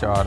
4،